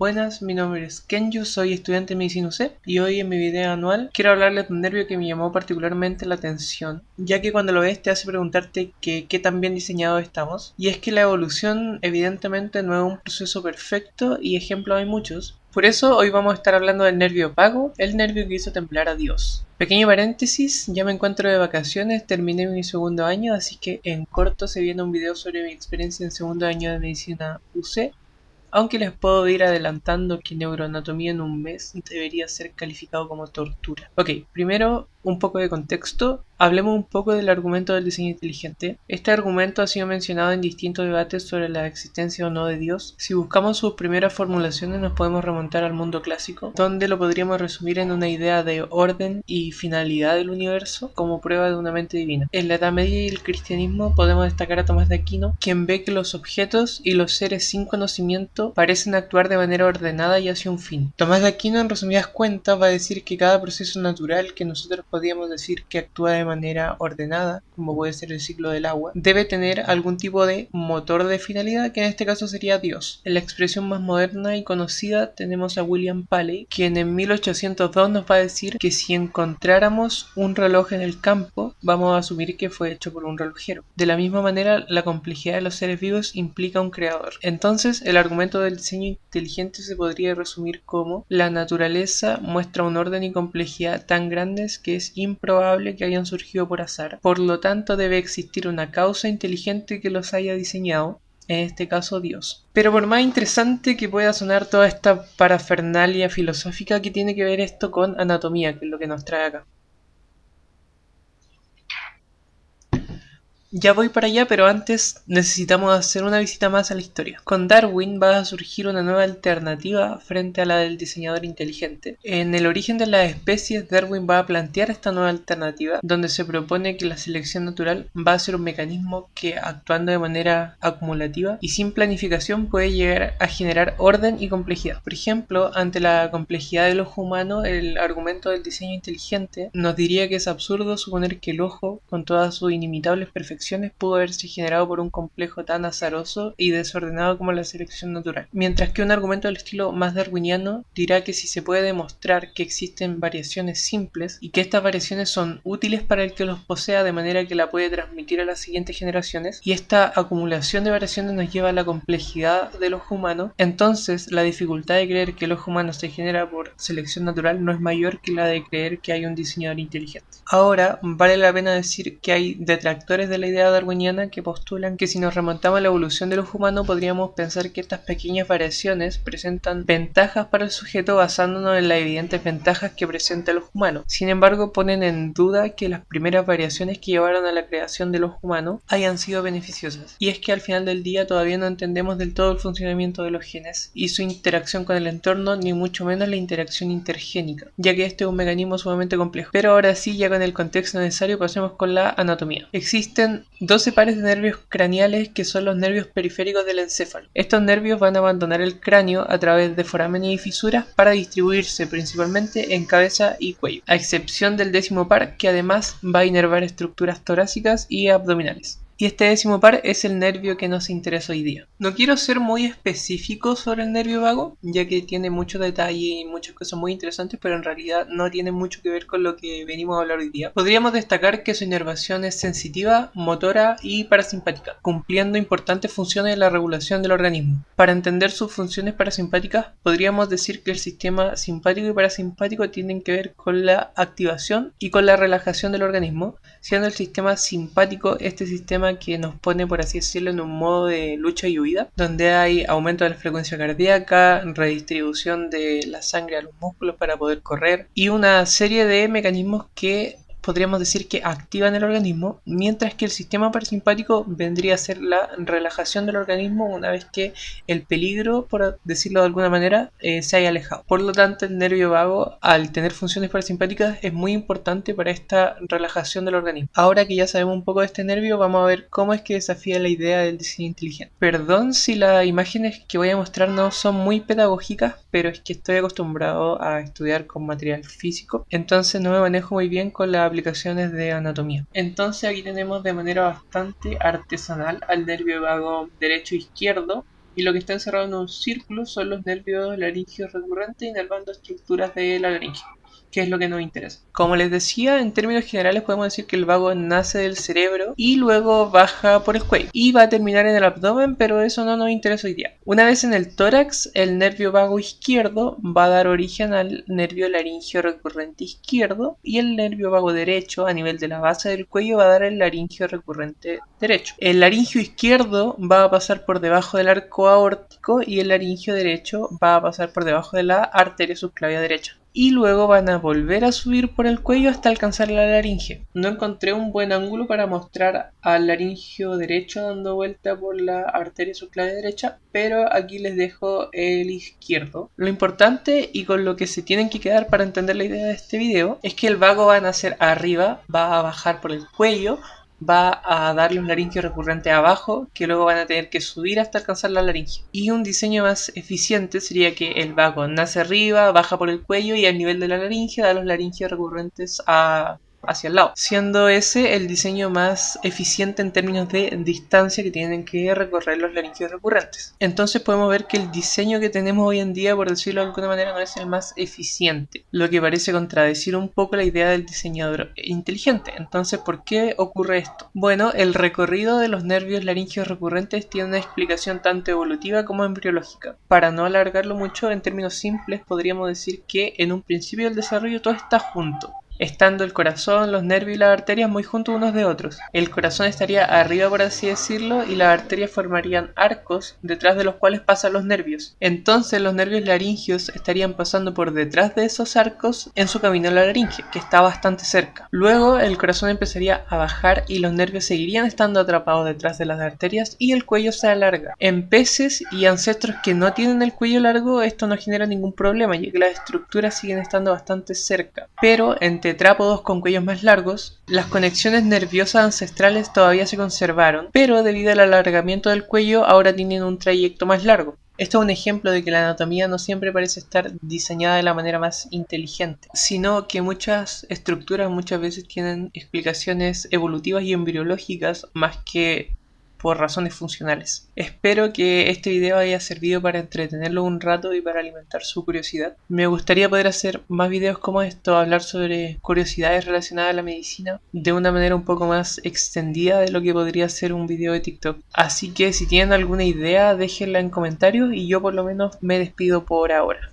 Buenas, mi nombre es Kenju, soy estudiante de medicina UC y hoy en mi video anual quiero hablarles de un nervio que me llamó particularmente la atención, ya que cuando lo ves te hace preguntarte qué tan bien diseñados estamos, y es que la evolución evidentemente no es un proceso perfecto y ejemplos hay muchos. Por eso hoy vamos a estar hablando del nervio vago, el nervio que hizo temblar a Dios. Pequeño paréntesis, ya me encuentro de vacaciones, terminé mi segundo año, así que en corto se viene un video sobre mi experiencia en segundo año de medicina UC. Aunque les puedo ir adelantando que neuroanatomía en un mes debería ser calificado como tortura. Ok, primero un poco de contexto. Hablemos un poco del argumento del diseño inteligente. Este argumento ha sido mencionado en distintos debates sobre la existencia o no de Dios. Si buscamos sus primeras formulaciones nos podemos remontar al mundo clásico, donde lo podríamos resumir en una idea de orden y finalidad del universo como prueba de una mente divina. En la Edad Media y el cristianismo podemos destacar a Tomás de Aquino, quien ve que los objetos y los seres sin conocimiento parecen actuar de manera ordenada y hacia un fin. Tomás de Aquino, en resumidas cuentas, va a decir que cada proceso natural que nosotros podríamos decir que actúa de manera ordenada, como puede ser el ciclo del agua, debe tener algún tipo de motor de finalidad, que en este caso sería Dios. En la expresión más moderna y conocida tenemos a William Paley, quien en 1802 nos va a decir que si encontráramos un reloj en el campo, vamos a asumir que fue hecho por un relojero. De la misma manera, la complejidad de los seres vivos implica un creador. Entonces, el argumento del diseño inteligente se podría resumir como: la naturaleza muestra un orden y complejidad tan grandes que es improbable que hayan surgido por azar. Por lo tanto, debe existir una causa inteligente que los haya diseñado, en este caso Dios. Pero por más interesante que pueda sonar toda esta parafernalia filosófica, ¿qué tiene que ver esto con anatomía, que es lo que nos trae acá? Ya voy para allá, pero antes necesitamos hacer una visita más a la historia. Con Darwin va a surgir una nueva alternativa frente a la del diseñador inteligente. En el origen de las especies, Darwin va a plantear esta nueva alternativa, donde se propone que la selección natural va a ser un mecanismo que, actuando de manera acumulativa y sin planificación, puede llegar a generar orden y complejidad. Por ejemplo, ante la complejidad del ojo humano, el argumento del diseño inteligente nos diría que es absurdo suponer que el ojo, con todas sus inimitables perfecciones, pudo haberse generado por un complejo tan azaroso y desordenado como la selección natural. Mientras que un argumento del estilo más darwiniano dirá que si se puede demostrar que existen variaciones simples y que estas variaciones son útiles para el que los posea de manera que la puede transmitir a las siguientes generaciones, y esta acumulación de variaciones nos lleva a la complejidad del ojo humano, entonces la dificultad de creer que el ojo humano se genera por selección natural no es mayor que la de creer que hay un diseñador inteligente. Ahora, vale la pena decir que hay detractores de la idea darwiniana que postulan que si nos remontamos a la evolución del ojo humano podríamos pensar que estas pequeñas variaciones presentan ventajas para el sujeto basándonos en las evidentes ventajas que presenta el ojo humano. Sin embargo, ponen en duda que las primeras variaciones que llevaron a la creación del ojo humano hayan sido beneficiosas. Y es que al final del día todavía no entendemos del todo el funcionamiento de los genes y su interacción con el entorno, ni mucho menos la interacción intergénica, ya que este es un mecanismo sumamente complejo. Pero ahora sí, ya con el contexto necesario, pasemos con la anatomía. Existen 12 pares de nervios craneales que son los nervios periféricos del encéfalo. Estos nervios van a abandonar el cráneo a través de forámenes y fisuras para distribuirse principalmente en cabeza y cuello, a excepción del 10º par, que además va a inervar estructuras torácicas y abdominales. Y este 10º par es el nervio que nos interesa hoy día. No quiero ser muy específico sobre el nervio vago, ya que tiene mucho detalle y muchas cosas muy interesantes, pero en realidad no tiene mucho que ver con lo que venimos a hablar hoy día. Podríamos destacar que su inervación es sensitiva, motora y parasimpática, cumpliendo importantes funciones en la regulación del organismo. Para entender sus funciones parasimpáticas, podríamos decir que el sistema simpático y parasimpático tienen que ver con la activación y con la relajación del organismo, siendo el sistema simpático este sistema que nos pone, por así decirlo, en un modo de lucha y huida, donde hay aumento de la frecuencia cardíaca, redistribución de la sangre a los músculos para poder correr y una serie de mecanismos que podríamos decir que activan el organismo, mientras que el sistema parasimpático vendría a ser la relajación del organismo una vez que el peligro, por decirlo de alguna manera, se haya alejado. Por lo tanto, el nervio vago, al tener funciones parasimpáticas, es muy importante para esta relajación del organismo. Ahora que ya sabemos un poco de este nervio, vamos a ver cómo es que desafía la idea del diseño inteligente. Perdón si las imágenes que voy a mostrar no son muy pedagógicas, pero es que estoy acostumbrado a estudiar con material físico, entonces no me manejo muy bien con la aplicaciones de anatomía. Entonces aquí tenemos de manera bastante artesanal al nervio vago derecho e izquierdo, y lo que está encerrado en un círculo son los nervios laríngeos recurrentes inervando estructuras de la laringe, que es lo que nos interesa. Como les decía, en términos generales podemos decir que el vago nace del cerebro y luego baja por el cuello y va a terminar en el abdomen, pero eso no nos interesa hoy día. Una vez en el tórax, el nervio vago izquierdo va a dar origen al nervio laringio recurrente izquierdo y el nervio vago derecho a nivel de la base del cuello va a dar el laringio recurrente derecho. El laringio izquierdo va a pasar por debajo del arco aórtico y el laringio derecho va a pasar por debajo de la arteria subclavia derecha. Y luego van a volver a subir por el cuello hasta alcanzar la laringe. No encontré un buen ángulo para mostrar al laringio derecho dando vuelta por la arteria subclavia derecha, pero aquí les dejo el izquierdo. Lo importante y con lo que se tienen que quedar para entender la idea de este video es que el vago va a nacer arriba, va a bajar por el cuello, va a darle un laringio recurrente abajo, que luego van a tener que subir hasta alcanzar la laringe. Y un diseño más eficiente sería que el vago nace arriba, baja por el cuello y al nivel de la laringe da los laringios recurrentes hacia el lado, siendo ese el diseño más eficiente en términos de distancia que tienen que recorrer los laringios recurrentes. Entonces podemos ver que el diseño que tenemos hoy en día, por decirlo de alguna manera, no es el más eficiente, lo que parece contradecir un poco la idea del diseñador inteligente. Entonces, ¿por qué ocurre esto? Bueno, el recorrido de los nervios laringios recurrentes tiene una explicación tanto evolutiva como embriológica. Para no alargarlo mucho, en términos simples podríamos decir que en un principio del desarrollo todo está junto, estando el corazón, los nervios y las arterias muy juntos unos de otros. El corazón estaría arriba, por así decirlo, y las arterias formarían arcos detrás de los cuales pasan los nervios. Entonces los nervios laringios estarían pasando por detrás de esos arcos en su camino a la laringe, que está bastante cerca. Luego el corazón empezaría a bajar y los nervios seguirían estando atrapados detrás de las arterias y el cuello se alarga. En peces y ancestros que no tienen el cuello largo, esto no genera ningún problema, ya que las estructuras siguen estando bastante cerca. Pero en tetrápodos con cuellos más largos, las conexiones nerviosas ancestrales todavía se conservaron, pero debido al alargamiento del cuello ahora tienen un trayecto más largo. Esto es un ejemplo de que la anatomía no siempre parece estar diseñada de la manera más inteligente, sino que muchas estructuras muchas veces tienen explicaciones evolutivas y embriológicas más que por razones funcionales. Espero que este video haya servido para entretenerlo un rato y para alimentar su curiosidad. Me gustaría poder hacer más videos como esto, hablar sobre curiosidades relacionadas a la medicina de una manera un poco más extendida de lo que podría ser un video de TikTok. Así que si tienen alguna idea, déjenla en comentarios y yo por lo menos me despido por ahora.